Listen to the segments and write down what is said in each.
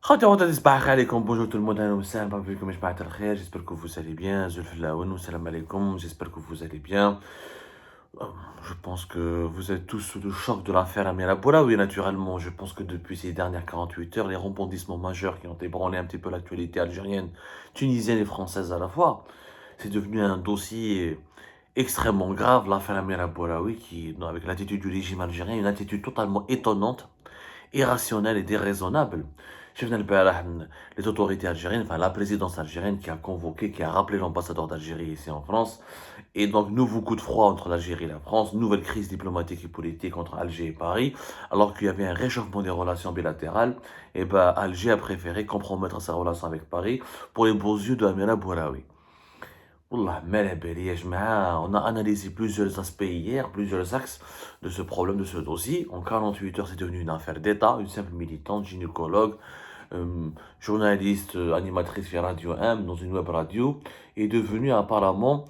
خاوتي غوتا تصبح عليكم bonjour tout le monde أهلا وسهلا مرحبا بكم يا جماعة الخير j'espère que vous allez bien Zulflaoun salam alaikum j'espère que vous allez bien. Je pense que vous êtes tous sous le choc de l'affaire Amira Boulaoui naturellement. Je pense que depuis ces dernières 48 heures, les rebondissements majeurs qui ont ébranlé un petit peu l'actualité algérienne, tunisienne et française à la fois, c'est devenu un dossier extrêmement grave, l'affaire Amira Boulaoui, qui, avec l'attitude du régime algérien, une attitude totalement étonnante, irrationnelle et déraisonnable. شفنا البارح les autorités algériennes, enfin la présidence algérienne qui a convoqué, qui a rappelé l'ambassadeur d'Algérie ici en France. Et donc, nouveau coup de froid entre l'Algérie et la France, nouvelle crise diplomatique et politique entre Alger et Paris, alors qu'il y avait un réchauffement des relations bilatérales. Et ben, Alger a préféré compromettre sa relation avec Paris pour les beaux yeux de Amira Bouraoui. Wallah, on a analysé plusieurs aspects hier, plusieurs axes de ce problème, de ce dossier. En 48 heures, c'est devenu une affaire d'État, une simple militante, gynécologue, journaliste, animatrice chez Radio M, dans une web radio, est devenue apparemment,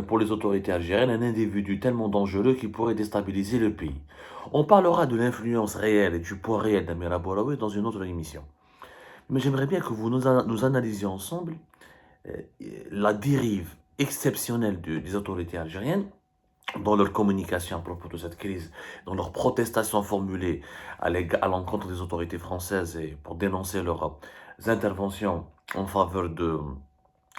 pour les autorités algériennes, un individu tellement dangereux qui pourrait déstabiliser le pays. On parlera de l'influence réelle et du poids réel d'Amira Bouraoui dans une autre émission. Mais j'aimerais bien que vous nous analysiez ensemble la dérive exceptionnelle des autorités algériennes dans leur communication à propos de cette crise, dans leurs protestations formulées à l'encontre des autorités françaises et pour dénoncer leurs interventions en faveur de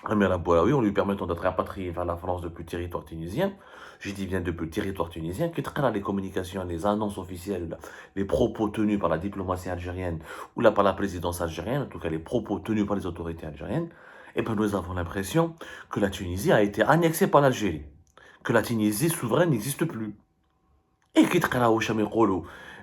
Amira Bouraoui en lui permettant d'être rapatrié vers la France depuis le territoire tunisien. Je dis bien depuis le territoire tunisien, que les communications, les annonces officielles, les propos tenus par la diplomatie algérienne ou là par la présidence algérienne, en tout cas les propos tenus par les autorités algériennes, et bien nous avons l'impression que la Tunisie a été annexée par l'Algérie, que la Tunisie souveraine n'existe plus. Et qui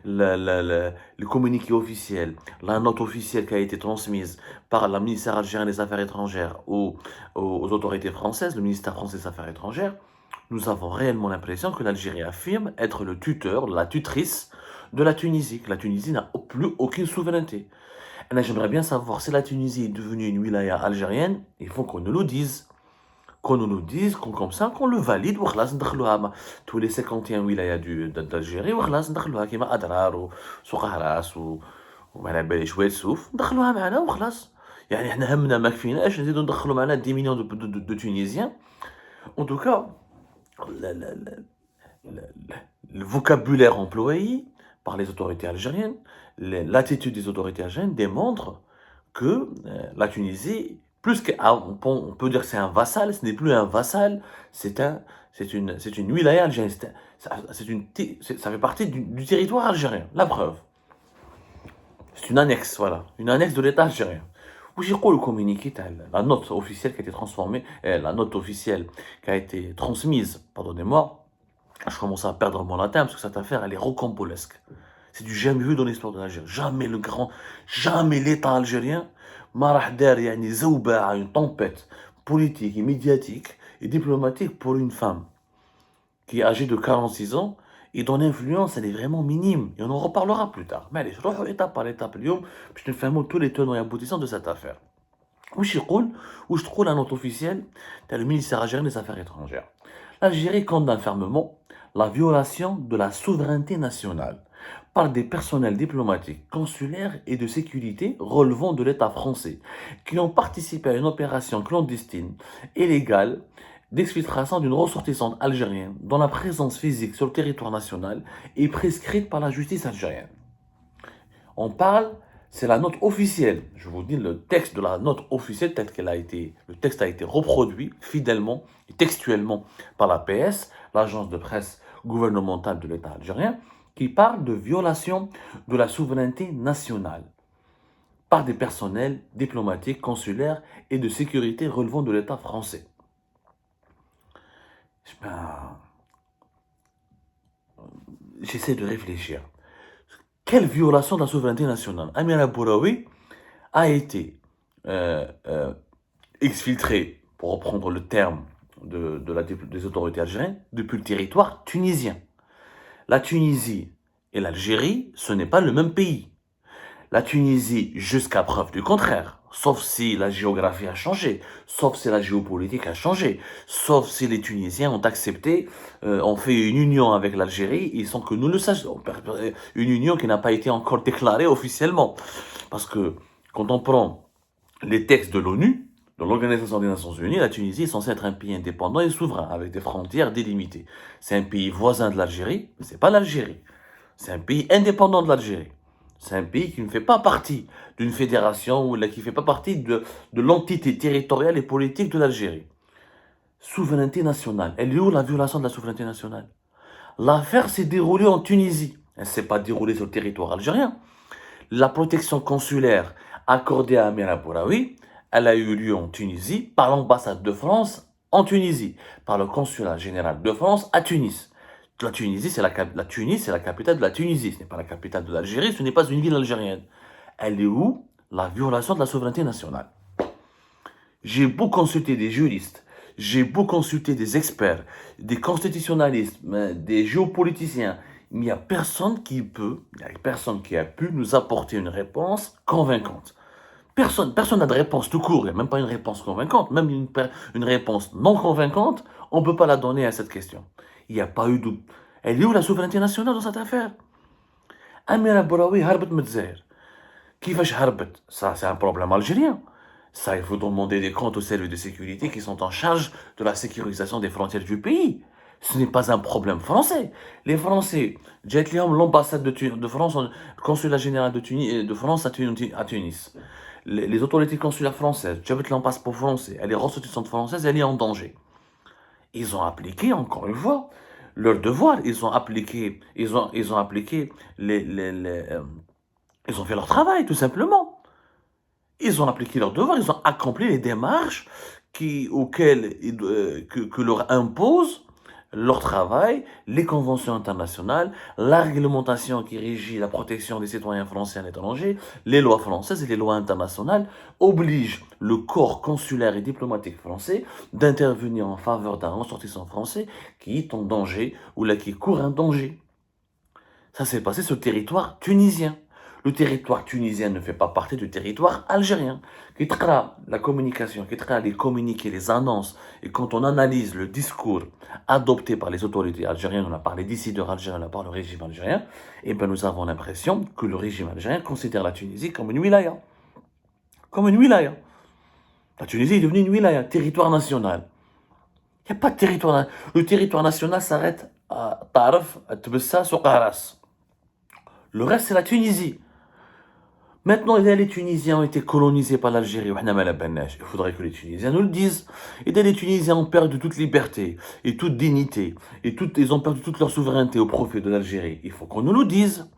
le communiqué officiel, la note officielle qui a été transmise par le ministère algérien des Affaires étrangères aux autorités françaises, le ministère français des Affaires étrangères, nous avons réellement l'impression que l'Algérie affirme être le tuteur, la tutrice de la Tunisie, que la Tunisie n'a plus aucune souveraineté. Et là, j'aimerais bien savoir si la Tunisie est devenue une wilaya algérienne, il faut qu'on nous le dise. Qu'on nous le dise, comme ça, qu'on le valide, tous les 51 wilayas d'Algérie, كيما أدرار وسوق هراس ومعنا بالي شوية سوف ندخلوها معنا وخلاص. يعني احنا همنا ما كفيناش نزيدو ندخلو معنا 10 millions de Tunisiens. En tout cas, le vocabulaire employé par les autorités algériennes, l'attitude des autorités algériennes démontre que la Tunisie, on peut dire que c'est un vassal, ce n'est plus un vassal, c'est une wilaya algérienne, ça fait partie du territoire algérien, la preuve. C'est une annexe, voilà, une annexe de l'État algérien. Où j'ai le communiqué, la note officielle qui a été transformée, la note officielle qui a été transmise, pardonnez-moi, je commence à perdre mon latin parce que cette affaire, elle est rocambolesque. C'est du jamais vu dans l'histoire de l'Algérie. Jamais l'État algérien m'a une tempête politique et médiatique et diplomatique pour une femme qui est âgée de 46 ans et dont l'influence, elle est vraiment minime. Et on en reparlera plus tard. Mais allez, je reviens étape par étape, je te fais tous les tenants et aboutissants de cette affaire. Où je trouve la note officielle de le ministère algérien des Affaires étrangères. L'Algérie condamne fermement la violation de la souveraineté nationale par des personnels diplomatiques, consulaires et de sécurité relevant de l'État français, qui ont participé à une opération clandestine et légale d'exfiltration d'une ressortissante algérienne dont la présence physique sur le territoire national est prescrite par la justice algérienne. On parle, c'est la note officielle. Je vous dis le texte de la note officielle, le texte a été reproduit fidèlement et textuellement par la PS, l'agence de presse gouvernementale de l'État algérien, qui parle de violation de la souveraineté nationale par des personnels diplomatiques, consulaires et de sécurité relevant de l'État français. J'essaie de réfléchir. Quelle violation de la souveraineté nationale? Amira Bouraoui a été exfiltrée, pour reprendre le terme des autorités algériennes, depuis le territoire tunisien. La Tunisie et l'Algérie, ce n'est pas le même pays. La Tunisie, jusqu'à preuve du contraire, sauf si la géographie a changé, sauf si la géopolitique a changé, sauf si les Tunisiens ont accepté, ont fait une union avec l'Algérie, sans que nous le sachions, une union qui n'a pas été encore déclarée officiellement. Parce que Quand on prend les textes de l'ONU, de l'Organisation des Nations Unies, la Tunisie est censée être un pays indépendant et souverain, avec des frontières délimitées. C'est un pays voisin de l'Algérie, mais ce n'est pas l'Algérie. C'est un pays indépendant de l'Algérie. C'est un pays qui ne fait pas partie d'une fédération ou qui ne fait pas partie de l'entité territoriale et politique de l'Algérie. Souveraineté nationale. Elle est où la violation de la souveraineté nationale? L'affaire s'est déroulée en Tunisie. Elle ne s'est pas déroulée sur le territoire algérien. La protection consulaire accordée à Amir Abouraoui, elle a eu lieu en Tunisie par l'ambassade de France en Tunisie, par le consulat général de France à Tunis. La Tunisie, c'est la capitale de la Tunisie. Ce n'est pas la capitale de l'Algérie, ce n'est pas une ville algérienne. Elle est où la violation de la souveraineté nationale? J'ai beau consulter des juristes, j'ai beau consulter des experts, des constitutionnalistes, des géopoliticiens, il n'y a personne qui a pu nous apporter une réponse convaincante. Personne n'a de réponse tout court, il n'y a même pas une réponse convaincante, même une réponse non convaincante, on ne peut pas la donner à cette question. Il n'y a pas eu de... Elle est où la souveraineté nationale dans cette affaire? Amir Abouraoui harbat Medzair. Kifash harbat? Ça, c'est un problème algérien. Ça, il faut demander des comptes aux services de sécurité qui sont en charge de la sécurisation des frontières du pays. Ce n'est pas un problème français. Les Français, l'ambassade de France, le consulat général de France à Tunis. Les autorités consulaires françaises, passeport français, elle est ressortissante française, elle est en danger. Ils ont appliqué, encore une fois, leur devoir. Ils ont appliqué ils ont fait leur travail, tout simplement. Ils ont appliqué leur devoir, ils ont accompli les démarches que leur impose leur travail, les conventions internationales, la réglementation qui régit la protection des citoyens français à l'étranger, les lois françaises et les lois internationales obligent le corps consulaire et diplomatique français d'intervenir en faveur d'un ressortissant français qui est en danger ou qui court un danger. Ça s'est passé sur le territoire tunisien. Le territoire tunisien ne fait pas partie du territoire algérien. Qui traite la communication, qui traite les communiqués, les annonces, et quand on analyse le discours adopté par les autorités algériennes, on a parlé décideurs algériens, on a parlé du régime algérien, et bien nous avons l'impression que le régime algérien considère la Tunisie comme une wilaya. Comme une wilaya. La Tunisie est devenue une wilaya, territoire national. Il n'y a pas de territoire. Le territoire national s'arrête à Tarf, à Tbessa, Souqaras. Le reste, c'est la Tunisie. Maintenant, les Tunisiens ont été colonisés par l'Algérie. Il faudrait que les Tunisiens nous le disent. Et les Tunisiens ont perdu toute liberté et toute dignité. Ils ont perdu toute leur souveraineté au profit de l'Algérie. Il faut qu'on nous le dise.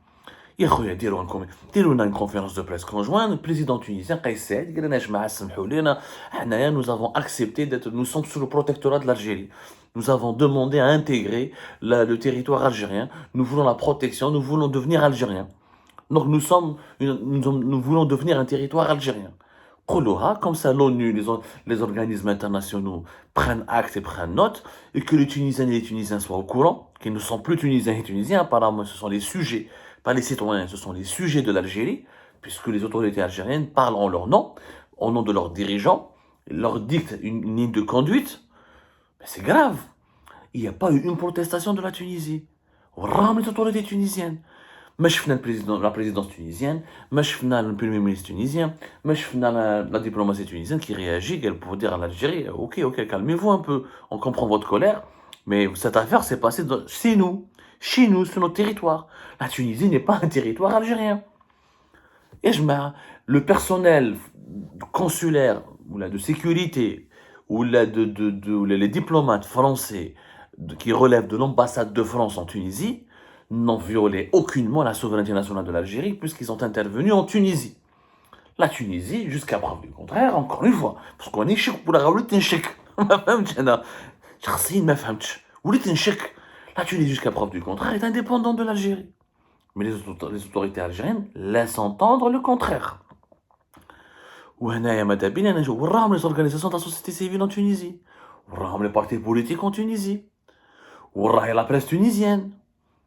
Il y a une conférence de presse conjointe. Le président tunisien, Kais Saïed, nous avons accepté nous sommes sous le protectorat de l'Algérie. Nous avons demandé à intégrer le territoire algérien. Nous voulons la protection, nous voulons devenir algériens. Donc nous voulons devenir un territoire algérien. Comme ça l'ONU, les organismes internationaux prennent acte et prennent note, et que les Tunisiennes et les Tunisiens soient au courant, qu'ils ne sont plus Tunisiens et Tunisiens, apparemment ce sont les sujets, pas les citoyens, ce sont les sujets de l'Algérie, puisque les autorités algériennes parlent en leur nom, au nom de leurs dirigeants, leur dictent une ligne de conduite. Mais c'est grave. Il n'y a pas eu une protestation de la Tunisie. On rame les autorités tunisiennes. ما شفنا la présidence tunisienne, ما شفنا le premier ministre tunisien, ما شفنا la diplomatie tunisienne qui réagit pour dire à l'Algérie ok, calmez-vous un peu, on comprend votre colère, mais cette affaire s'est passée chez nous, sur notre territoire. La Tunisie n'est pas un territoire algérien. Et le personnel consulaire, ou de sécurité, ou les diplomates français qui relèvent de l'ambassade de France en Tunisie, n'ont violé aucunement la souveraineté nationale de l'Algérie puisqu'ils ont intervenu en Tunisie. La Tunisie, jusqu'à preuve du contraire, encore une fois, parce qu'on est chic pour la وليت نشك ما فهمتش انا شخصيا ما فهمتش وليت نشك. La Tunisie, jusqu'à preuve du contraire, est indépendante de l'Algérie. Mais les autorités algériennes laissent entendre le contraire. وهنايا ماذا بينا وراهم les organisations de la société civile en Tunisie, وراهم les partis politiques en Tunisie, وراهي la presse tunisienne.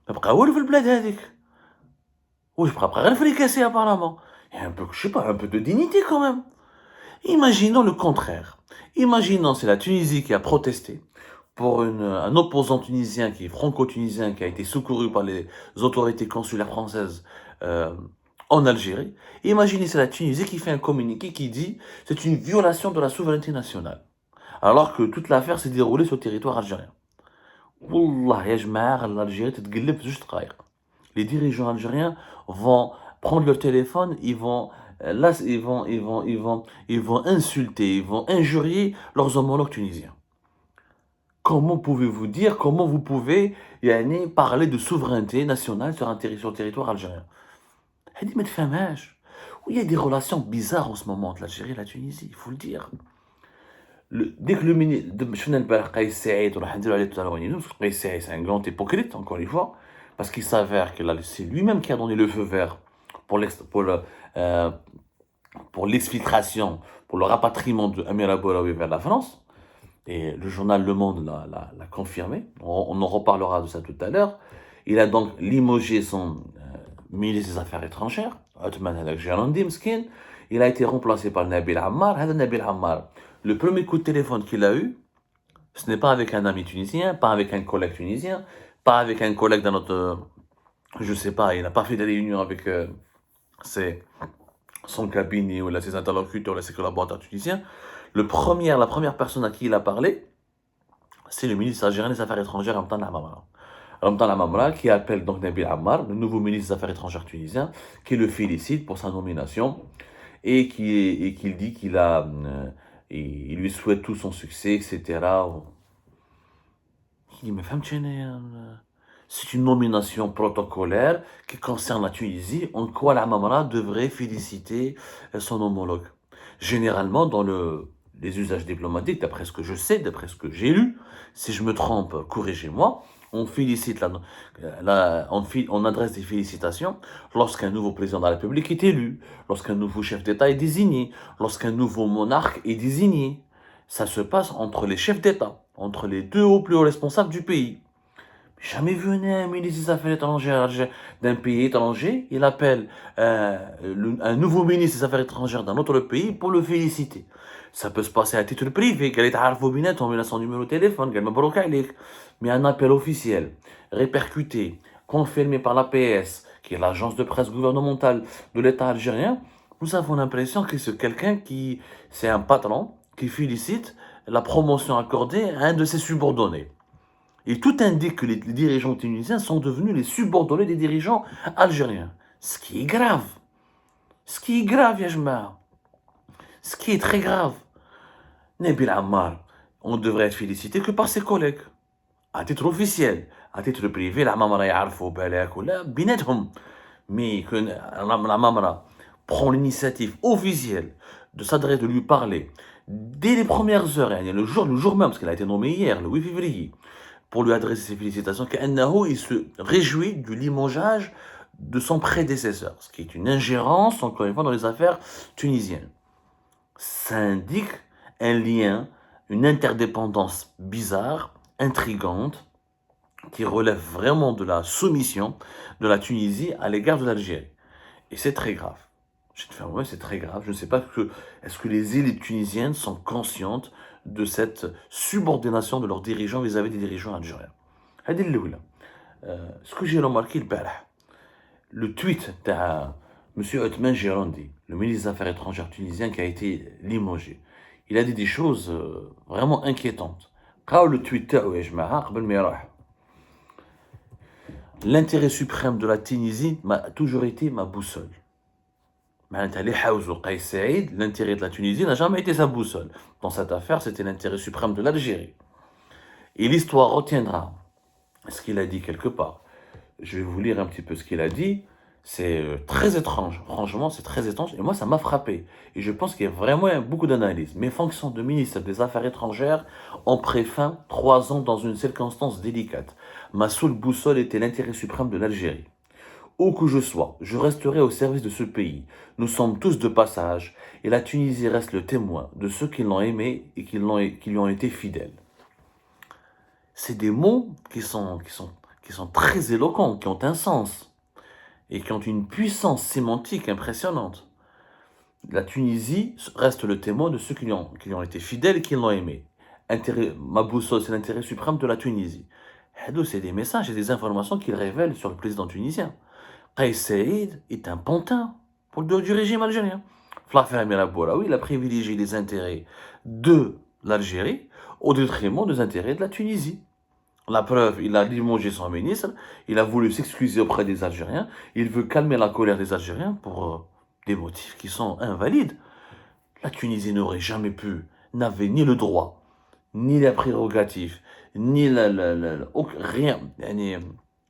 ما بقى والو في البلاد هذيك. واش بقى غير فريكاسي apparemment. Il y a un peu, je sais pas, un peu de dignité quand même. Imaginons le contraire. Imaginons c'est la Tunisie qui a protesté pour un opposant tunisien qui est franco-tunisien qui a été secouru par les autorités consulaires françaises en Algérie. Et imaginez, c'est la Tunisie qui fait un communiqué qui dit c'est une violation de la souveraineté nationale. Alors que toute l'affaire s'est déroulée sur le territoire algérien. Wallah, ya jma'a, l'Algérie تتقلب في جوج دقايق. Les dirigeants algériens vont prendre leur téléphone, là, ils vont insulter, ils vont injurier leurs homologues tunisiens. Comment pouvez-vous dire, comment vous pouvez yani, parler de souveraineté nationale sur le territoire algérien? هذه ما تفهمهاش. Il y a des relations bizarres en ce moment entre l'Algérie et la Tunisie, il faut le dire. Dès que le ministre, شفنا البارح قيس سعيد وراح نديرو عليه tout à l'heure, قيس سعيد c'est un grand hypocrite encore une fois, parce qu'il s'avère que c'est lui-même qui a donné le feu vert pour l'exfiltration, pour le rapatriement de Amira Bouraoui vers la France. Et le journal Le Monde l'a confirmé. On en reparlera de ça tout à l'heure. Il a donc limogé son ministre des Affaires étrangères, Othman Hadak Gerandi, Mskin. Il a été remplacé par Nabil Ammar. Nabil Ammar, le premier coup de téléphone qu'il a eu, ce n'est pas avec un ami tunisien, pas avec un collègue tunisien, pas avec un collègue dans notre... je sais pas, il n'a pas fait de réunion avec son cabinet ou ses interlocuteurs ou ses collaborateurs tunisiens. La première personne à qui il a parlé, c'est le ministre algérien des Affaires étrangères, Ramtan Lamamra. Ramtan Lamamra qui appelle donc Nabil Ammar, le nouveau ministre des Affaires étrangères tunisien, qui le félicite pour sa nomination et qu'il dit il lui souhaite tout son succès, etc. Il dit, mais femme, c'est une nomination protocolaire qui concerne la Tunisie, en quoi l'Amamra devrait féliciter son homologue. Généralement, dans les usages diplomatiques, d'après ce que je sais, d'après ce que j'ai lu, si je me trompe, corrigez-moi, on félicite on adresse des félicitations lorsqu'un nouveau président de la République est élu, lorsqu'un nouveau chef d'État est désigné, lorsqu'un nouveau monarque est désigné. Ça se passe entre les chefs d'État, entre les deux plus hauts responsables du pays. Jamais vu un ministre des Affaires étrangères d'un pays étranger, il appelle un nouveau ministre des Affaires étrangères d'un autre pays pour le féliciter. Ça peut se passer à titre privé, qu'elle est à on met son numéro de téléphone, mais un appel officiel, répercuté, confirmé par l'APS, qui est l'agence de presse gouvernementale de l'État algérien, nous avons l'impression que c'est un patron qui félicite la promotion accordée à un de ses subordonnés. Et tout indique que les dirigeants tunisiens sont devenus les subordonnés des dirigeants algériens. Ce qui est grave. Ce qui est grave, Yajma. Ce qui est très grave. Nabil Ammar, on devrait être félicité que par ses collègues. À titre officiel. À titre privé, l'Amamra yarfou balak ou la binethum. Mais que l'Amamra prend l'initiative officielle de lui parler dès les premières heures, le jour même, parce qu'il a été nommé hier, le 8 février, pour lui adresser ses félicitations, il se réjouit du limogeage de son prédécesseur, ce qui est une ingérence, encore une fois, dans les affaires tunisiennes. Ça indique un lien, une interdépendance bizarre, intrigante, qui relève vraiment de la soumission de la Tunisie à l'égard de l'Algérie. Et c'est très grave. C'est très grave. Je ne sais pas est-ce que les élites tunisiennes sont conscientes de cette subordination de leurs dirigeants vis-à-vis des dirigeants algériens. Ce que j'ai remarqué le tweet de M. Othman Gerandi, le ministre des Affaires étrangères tunisien qui a été limogé, il a dit des choses vraiment inquiétantes. Le tweet l'intérêt suprême de la Tunisie m'a toujours été ma boussole. L'intérêt de la Tunisie n'a jamais été sa boussole. Dans cette affaire, c'était l'intérêt suprême de l'Algérie. Et l'histoire retiendra ce qu'il a dit quelque part. Je vais vous lire un petit peu ce qu'il a dit. C'est très étrange. Franchement, c'est très étrange. Et moi, ça m'a frappé. Et je pense qu'il y a vraiment beaucoup d'analyse. Mes fonctions de ministre des Affaires étrangères ont pris fin 3 ans dans une circonstance délicate. Ma seule boussole était l'intérêt suprême de l'Algérie. Où que je sois, je resterai au service de ce pays. Nous sommes tous de passage et la Tunisie reste le témoin de ceux qui l'ont aimé et qui lui ont été fidèles. C'est des mots qui sont très éloquents, qui ont un sens et qui ont une puissance sémantique impressionnante. La Tunisie reste le témoin de ceux qui lui ont été fidèles et qui l'ont aimé. Ma boussole, c'est l'intérêt suprême de la Tunisie. C'est des messages et des informations qu'il révèle sur le président tunisien. Qais Saïd est un pantin. du régime algérien. L'affaire Amir Bouraoui, il a privilégié les intérêts de l'Algérie au détriment des intérêts de la Tunisie. La preuve, il a limogé son ministre, il a voulu s'excuser auprès des Algériens, il veut calmer la colère des Algériens pour des motifs qui sont invalides. La Tunisie n'aurait jamais pu, n'avait ni le droit, ni la prérogative, ni rien,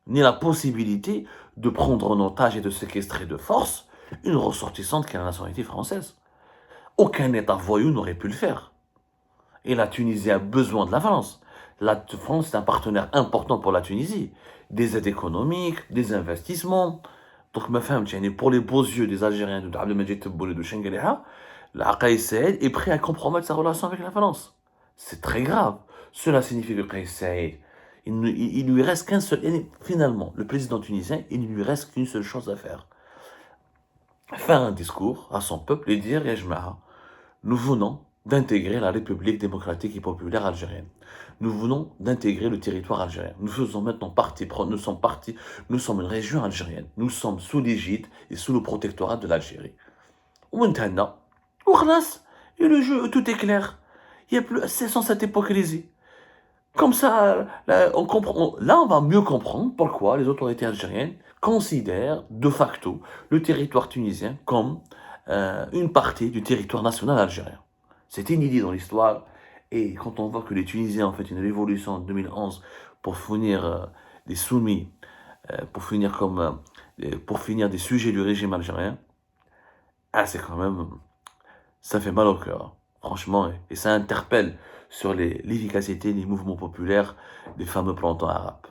ni la possibilité de prendre en otage et de séquestrer de force une ressortissante qui a la nationalité française. Aucun État voyou n'aurait pu le faire. Et la Tunisie a besoin de la France. La France est un partenaire important pour la Tunisie. Des aides économiques, des investissements. Donc, ma femme, pour les beaux yeux des Algériens de Abdelmajid Tebboune et de Chengueleha, Kais Saïed est prêt à compromettre sa relation avec la France. C'est très grave. Cela signifie que Kais Saïed, il lui reste qu'un seul. Finalement, le président tunisien, il ne lui reste qu'une seule chose à faire. Faire un discours à son peuple et dire, Yajma'a, nous venons d'intégrer la République démocratique et populaire algérienne. Nous venons d'intégrer le territoire algérien. Nous faisons maintenant partie, nous sommes une région algérienne. Nous sommes sous l'égide et sous le protectorat de l'Algérie. Et le jeu, tout est clair. Il y a plus, c'est sans cette hypocrisie. Comme ça, là, on va mieux comprendre pourquoi les autorités algériennes considèrent de facto le territoire tunisien comme une partie du territoire national algérien. C'est inédit dans l'histoire. Et quand on voit que les Tunisiens ont fait une révolution en 2011 pour finir des soumis, pour finir des sujets du régime algérien, c'est quand même, ça fait mal au cœur, franchement, et ça interpelle sur l'efficacité des mouvements populaires des fameux plantons arabes.